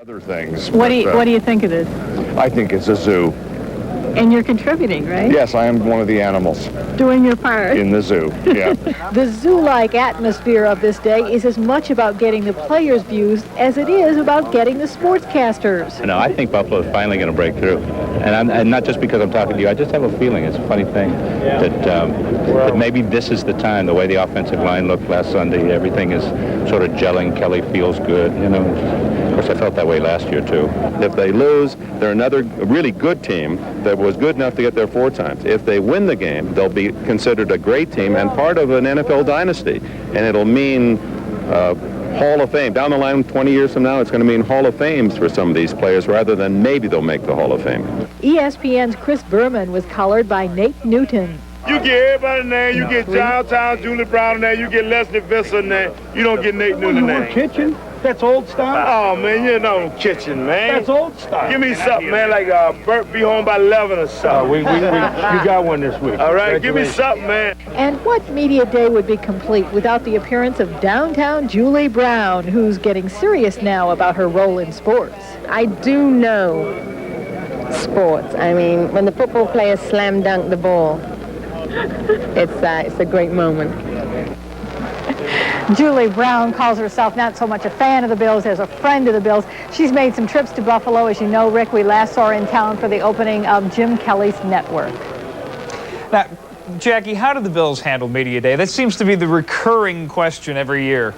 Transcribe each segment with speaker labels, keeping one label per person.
Speaker 1: other things.
Speaker 2: What do you think of this?
Speaker 1: I think it's a zoo.
Speaker 2: And you're contributing, right?
Speaker 1: Yes, I am one of the animals
Speaker 2: Doing your part.
Speaker 1: in the zoo. Yeah.
Speaker 3: The zoo-like atmosphere of this day is as much about getting the players' views as it is about getting the sportscasters.
Speaker 4: No, I think Buffalo's finally going to break through. And not just because I'm talking to you. I just have a feeling, it's a funny thing, that maybe this is the time, the way the offensive line looked last Sunday, everything is sort of gelling. Kelly feels good, you know. Of course, I felt that way last year, too.
Speaker 5: If they lose, they're another really good team that was good enough to get there 4 times. If they win the game, they'll be considered a great team and part of an NFL dynasty. And it'll mean Hall of Fame. Down the line, 20 years from now, it's going to mean Hall of Fames for some of these players rather than maybe they'll make the Hall of Fame.
Speaker 3: ESPN's Chris Berman was colored by Nate Newton.
Speaker 6: You get everybody in there. You get Downtown Julie Brown in there. You get Leslie Visser in there. You don't get Nate Newton in there.
Speaker 7: Kitchen? That's old style?
Speaker 6: Oh, man, you know kitchen, man.
Speaker 7: That's old style.
Speaker 6: Give me something, man, like Bert be home by 11 or something.
Speaker 7: You got one this week.
Speaker 6: All right, give me something, man.
Speaker 3: And what media day would be complete without the appearance of Downtown Julie Brown, who's getting serious now about her role in sports?
Speaker 8: I do know sports. I mean, when the football players slam dunk the ball, it's a great moment.
Speaker 2: Julie Brown calls herself not so much a fan of the Bills as a friend of the Bills. She's made some trips to Buffalo. As you know, Rick, we last saw her in town for the opening of Jim Kelly's network.
Speaker 9: Now, Jackie, how did the Bills handle Media Day? That seems to be the recurring question every year.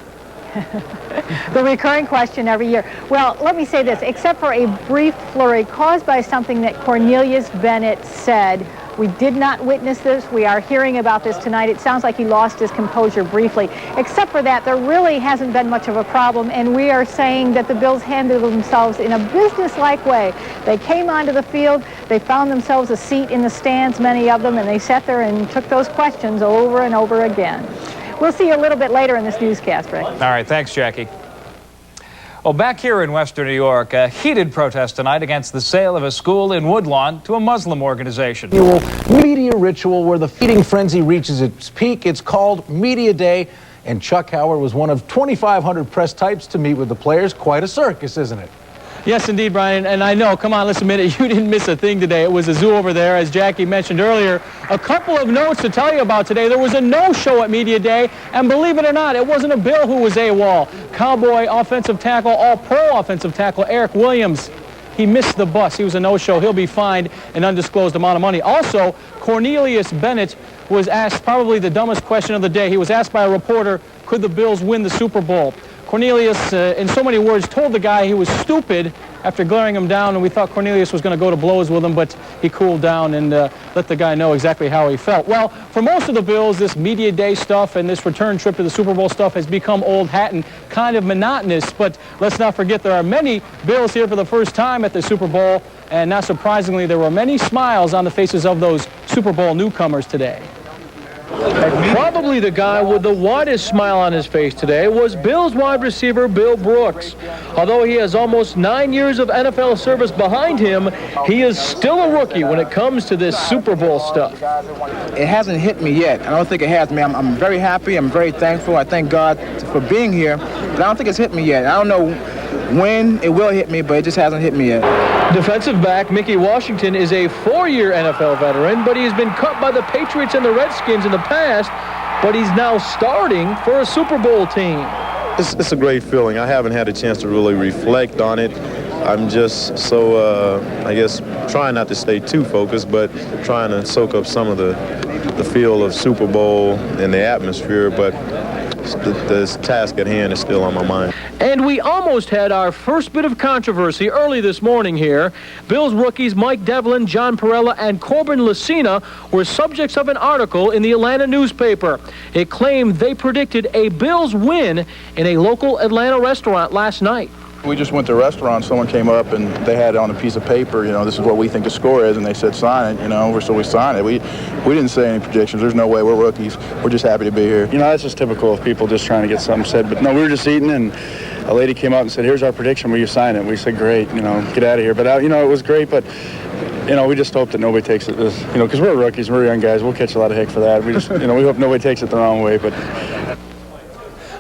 Speaker 2: The recurring question every year. Well, let me say this. Except for a brief flurry caused by something that Cornelius Bennett said, we did not witness this. We are hearing about this tonight. It sounds like he lost his composure briefly. Except for that, there really hasn't been much of a problem, and we are saying that the Bills handled themselves in a business-like way. They came onto the field, they found themselves a seat in the stands, many of them, and they sat there and took those questions over and over again. We'll see you a little bit later in this newscast, Rick. All
Speaker 9: right, thanks, Jackie. Well, back here in Western New York, a heated protest tonight against the sale of a school in Woodlawn to a Muslim organization.
Speaker 10: Media ritual where the feeding frenzy reaches its peak. It's called Media Day, and Chuck Howard was one of 2,500 press types to meet with the players. Quite a circus, isn't it?
Speaker 11: Yes, indeed, Brian. And I know, come on, let's admit it, you didn't miss a thing today. It was a zoo over there, as Jackie mentioned earlier. A couple of notes to tell you about today. There was a no-show at Media Day, and believe it or not, it wasn't a Bill who was AWOL. Cowboy offensive tackle, all-pro offensive tackle, Eric Williams. He missed the bus. He was a no-show. He'll be fined an undisclosed amount of money. Also, Cornelius Bennett was asked probably the dumbest question of the day. He was asked by a reporter, could the Bills win the Super Bowl? Cornelius, in so many words, told the guy he was stupid after glaring him down, and we thought Cornelius was going to go to blows with him, but he cooled down and let the guy know exactly how he felt. Well, for most of the Bills, this Media Day stuff and this return trip to the Super Bowl stuff has become old hat and kind of monotonous, but let's not forget there are many Bills here for the first time at the Super Bowl, and not surprisingly, there were many smiles on the faces of those Super Bowl newcomers today.
Speaker 12: Probably the guy with the widest smile on his face today was Bills wide receiver Bill Brooks. Although he has almost 9 years of NFL service behind him, he is still a rookie when it comes to this Super Bowl stuff.
Speaker 13: It hasn't hit me yet. I don't think it has me. I'm very happy. I'm very thankful. I thank God for being here, but I don't think it's hit me yet. I don't know when it will hit me, but it just hasn't hit me yet.
Speaker 12: Defensive back Mickey Washington is a 4-year NFL veteran, but he has been cut by the Patriots and the Redskins in the past, but he's now starting for a Super Bowl team.
Speaker 5: It's a great feeling. I haven't had a chance to really reflect on it. I'm just so, I guess, trying not to stay too focused, but trying to soak up some of the feel of Super Bowl and the atmosphere, but this task at hand is still on my mind.
Speaker 12: And we almost had our first bit of controversy early this morning here. Bills rookies Mike Devlin, John Perella, and Corbin Lucina were subjects of an article in the Atlanta newspaper. It claimed they predicted a Bills win in a local Atlanta restaurant last night.
Speaker 14: We just went to a restaurant, someone came up and they had it on a piece of paper, you know, this is what we think the score is, and they said sign it, you know, so we signed it. We didn't say any predictions. There's no way. We're rookies. We're just happy to be here.
Speaker 15: You know, that's just typical of people just trying to get something said. But no, we were just eating, and a lady came up and said, here's our prediction, will you sign it? We said, great, you know, get out of here. But, you know, it was great, but, you know, we just hope that nobody takes it as, you know, because we're rookies, we're young guys, we'll catch a lot of heck for that. We just, you know, we hope nobody takes it the wrong way, but...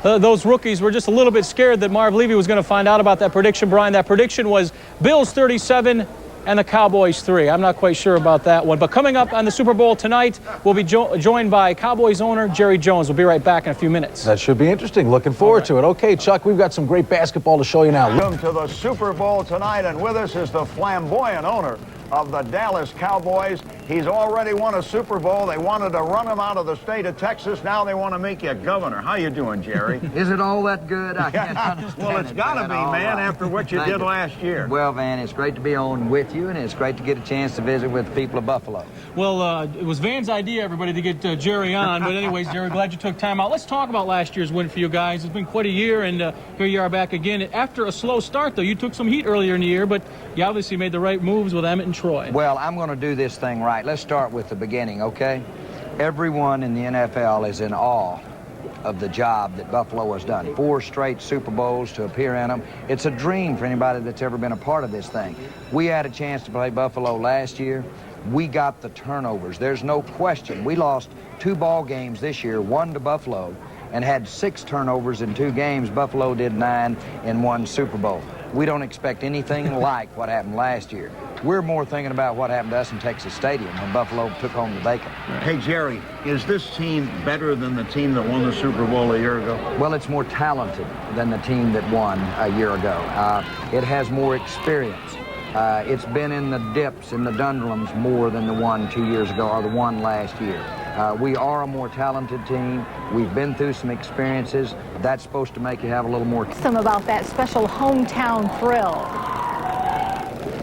Speaker 11: those rookies were just a little bit scared that Marv Levy was going to find out about that prediction, Brian. That prediction was Bills 37 and the Cowboys 3. I'm not quite sure about that one. But coming up on the Super Bowl tonight, we'll be joined by Cowboys owner Jerry Jones. We'll be right back in a few minutes.
Speaker 10: That should be interesting. Looking forward to it. Okay, Chuck, we've got some great basketball to show you now.
Speaker 16: Welcome to the Super Bowl tonight, and with us is the flamboyant owner of the Dallas Cowboys. He's already won a Super Bowl. They wanted to run him out of the state of Texas. Now they want to make you governor. How you doing, Jerry?
Speaker 17: Is it all that good? I can't understand.
Speaker 16: Well, it's got to be, man, after what you did last year.
Speaker 17: Well, Van, it's great to be on with you, and it's great to get a chance to visit with the people of Buffalo.
Speaker 11: Well, it was Van's idea, everybody, to get Jerry on. But anyways, Jerry, glad you took time out. Let's talk about last year's win for you guys. It's been quite a year, and here you are back again. After a slow start, though, you took some heat earlier in the year, but you obviously made the right moves with Emmett and Troy.
Speaker 17: Well, I'm going to do this thing right. Let's start with the beginning, okay? Everyone in the NFL is in awe of the job that Buffalo has done. 4 straight Super Bowls to appear in them. It's a dream for anybody that's ever been a part of this thing. We had a chance to play Buffalo last year. We got the turnovers. There's no question. We lost 2 ball games this year, 1 to Buffalo, and had 6 turnovers in 2 games. Buffalo did 9 in 1 Super Bowl. We don't expect anything like what happened last year. We're more thinking about what happened to us in Texas Stadium when Buffalo took home the bacon.
Speaker 16: Hey, Jerry, is this team better than the team that won the Super Bowl a year ago?
Speaker 17: Well, it's more talented than the team that won a year ago. It has more experience. It's been in the dips, in the Dundrums, more than the one 2 years ago or the one last year. We are a more talented team. We've been through some experiences. That's supposed to make you have a little more.
Speaker 2: Some about that special hometown thrill.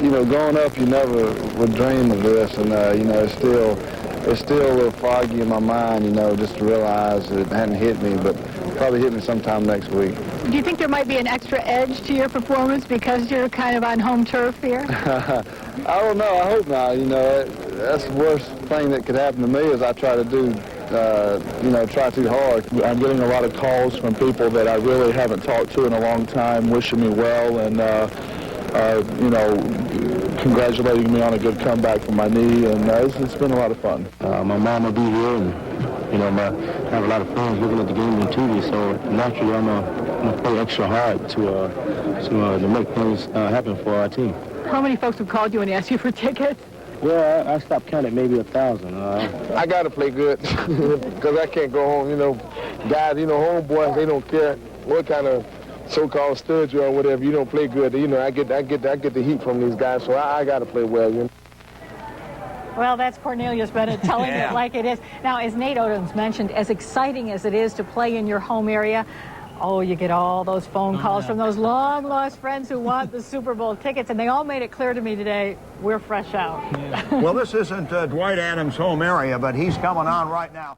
Speaker 18: You know, growing up, you never would dream of this, and you know, it's still a little foggy in my mind, you know, just to realize it hadn't hit me, but probably hit me sometime next week.
Speaker 2: Do you think there might be an extra edge to your performance because you're kind of on home turf here?
Speaker 18: I don't know. I hope not. You know, that's the worst thing that could happen to me is I try to do, you know, try too hard. I'm getting a lot of calls from people that I really haven't talked to in a long time, wishing me well, and you know, congratulating me on a good comeback from my knee, and it's been a lot of fun.
Speaker 19: My mom will be here, and you know, I have a lot of friends looking at the game on TV, so naturally I'm gonna play extra hard to make things happen for our team.
Speaker 2: How many folks have called you and asked you for tickets?
Speaker 19: Well, I stopped counting, maybe 1,000.
Speaker 18: I got to play good because I can't go home. You know, guys, you know, homeboys, they don't care what kind of so-called stud you are or whatever. You don't play good. You know, I get the heat from these guys, so I got to play well. You know?
Speaker 2: Well, that's Cornelius Bennett telling it like it is. Now, as Nate Odoms mentioned, as exciting as it is to play in your home area, oh, you get all those phone calls from those long-lost friends who want the Super Bowl tickets, and they all made it clear to me today, we're fresh out.
Speaker 16: Well, this isn't Dwight Adams' home area, but he's coming on right now.